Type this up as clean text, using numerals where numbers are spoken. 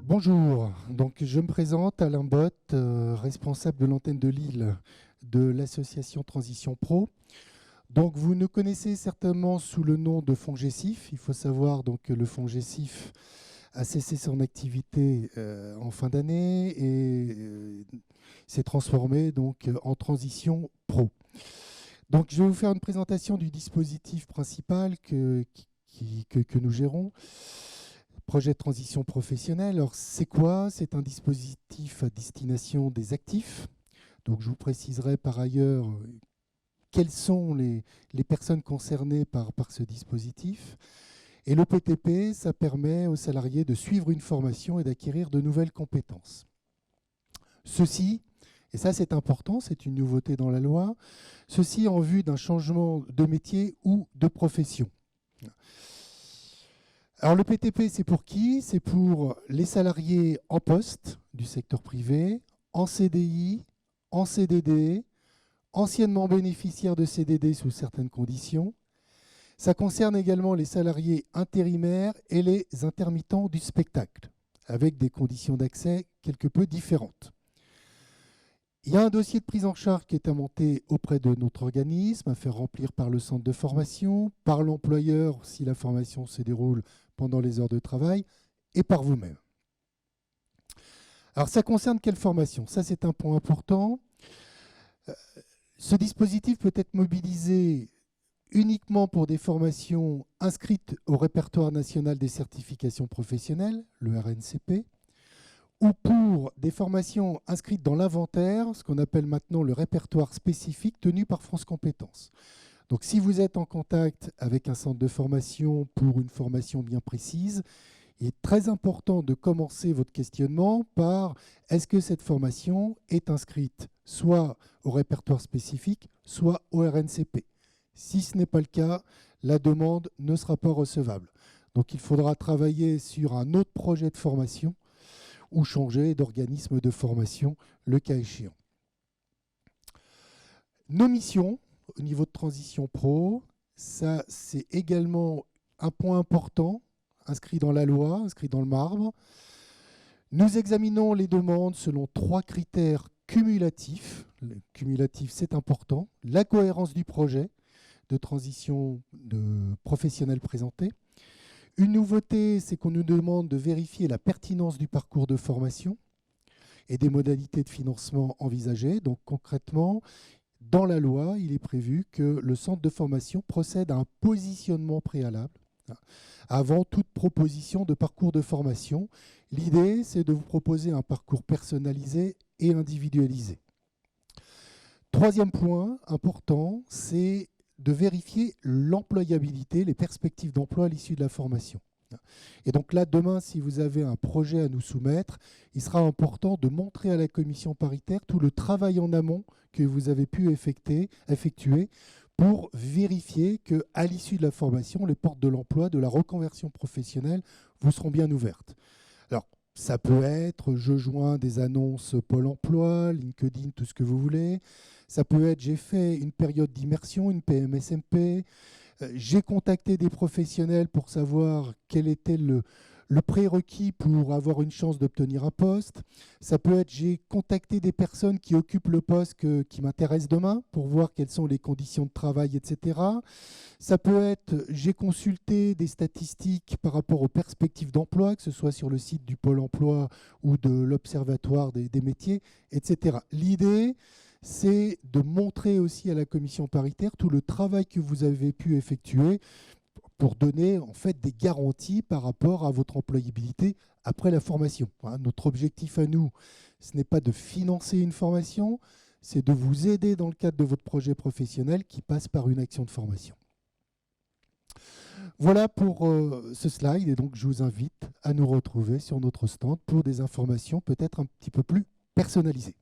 Bonjour, donc je me présente, Alain Bott, responsable de l'antenne de Lille de l'association Transition Pro. Donc vous nous connaissez certainement sous le nom de FONGECIF. Il faut savoir donc que le FONGECIF a cessé son activité en fin d'année et s'est transformé donc en Transition Pro. Donc je vais vous faire une présentation du dispositif principal que nous gérons. Projet de transition professionnelle. Alors, c'est quoi? C'est un dispositif à destination des actifs. Donc, je vous préciserai par ailleurs quelles sont les personnes concernées par ce dispositif. Et le PTP, ça permet aux salariés de suivre une formation et d'acquérir de nouvelles compétences. Ceci, et ça c'est important, c'est une nouveauté dans la loi, ceci en vue d'un changement de métier ou de profession. Alors le PTP, c'est pour qui? C'est pour les salariés en poste du secteur privé, en CDI, en CDD, anciennement bénéficiaires de CDD sous certaines conditions. Ça concerne également les salariés intérimaires et les intermittents du spectacle, avec des conditions d'accès quelque peu différentes. Il y a un dossier de prise en charge qui est à monter auprès de notre organisme, à faire remplir par le centre de formation, par l'employeur si la formation se déroule pendant les heures de travail, et par vous-même. Alors ça concerne quelle formation? Ça c'est un point important. Ce dispositif peut être mobilisé uniquement pour des formations inscrites au répertoire national des certifications professionnelles, le RNCP, ou pour des formations inscrites dans l'inventaire, ce qu'on appelle maintenant le répertoire spécifique tenu par France Compétences. Donc si vous êtes en contact avec un centre de formation pour une formation bien précise, il est très important de commencer votre questionnement par est-ce que cette formation est inscrite soit au répertoire spécifique, soit au RNCP. Si ce n'est pas le cas, la demande ne sera pas recevable. Donc il faudra travailler sur un autre projet de formation ou changer d'organisme de formation, le cas échéant. Nos missions au niveau de Transition Pro, ça c'est également un point important, inscrit dans la loi, inscrit dans le marbre. Nous examinons les demandes selon 3 critères cumulatifs. Le cumulatif, c'est important. La cohérence du projet de transition professionnelle présenté. Une nouveauté, c'est qu'on nous demande de vérifier la pertinence du parcours de formation et des modalités de financement envisagées. Donc concrètement, dans la loi, il est prévu que le centre de formation procède à un positionnement préalable avant toute proposition de parcours de formation. L'idée, c'est de vous proposer un parcours personnalisé et individualisé. Troisième point important, c'est de vérifier l'employabilité, les perspectives d'emploi à l'issue de la formation. Et donc là, demain, si vous avez un projet à nous soumettre, il sera important de montrer à la commission paritaire tout le travail en amont que vous avez pu effectuer pour vérifier qu'à l'issue de la formation, les portes de l'emploi, de la reconversion professionnelle, vous seront bien ouvertes. Alors, ça peut être, je joins des annonces Pôle emploi, LinkedIn, tout ce que vous voulez. Ça peut être, j'ai fait une période d'immersion, une PMSMP. J'ai contacté des professionnels pour savoir quel était le prérequis pour avoir une chance d'obtenir un poste. Ça peut être, j'ai contacté des personnes qui occupent le poste qui m'intéresse demain pour voir quelles sont les conditions de travail, etc. Ça peut être, j'ai consulté des statistiques par rapport aux perspectives d'emploi, que ce soit sur le site du Pôle emploi ou de l'Observatoire des métiers, etc. L'idée, c'est de montrer aussi à la commission paritaire tout le travail que vous avez pu effectuer pour donner en fait des garanties par rapport à votre employabilité après la formation. Notre objectif à nous, ce n'est pas de financer une formation, c'est de vous aider dans le cadre de votre projet professionnel qui passe par une action de formation. Voilà pour ce slide, et donc je vous invite à nous retrouver sur notre stand pour des informations peut-être un petit peu plus personnalisées.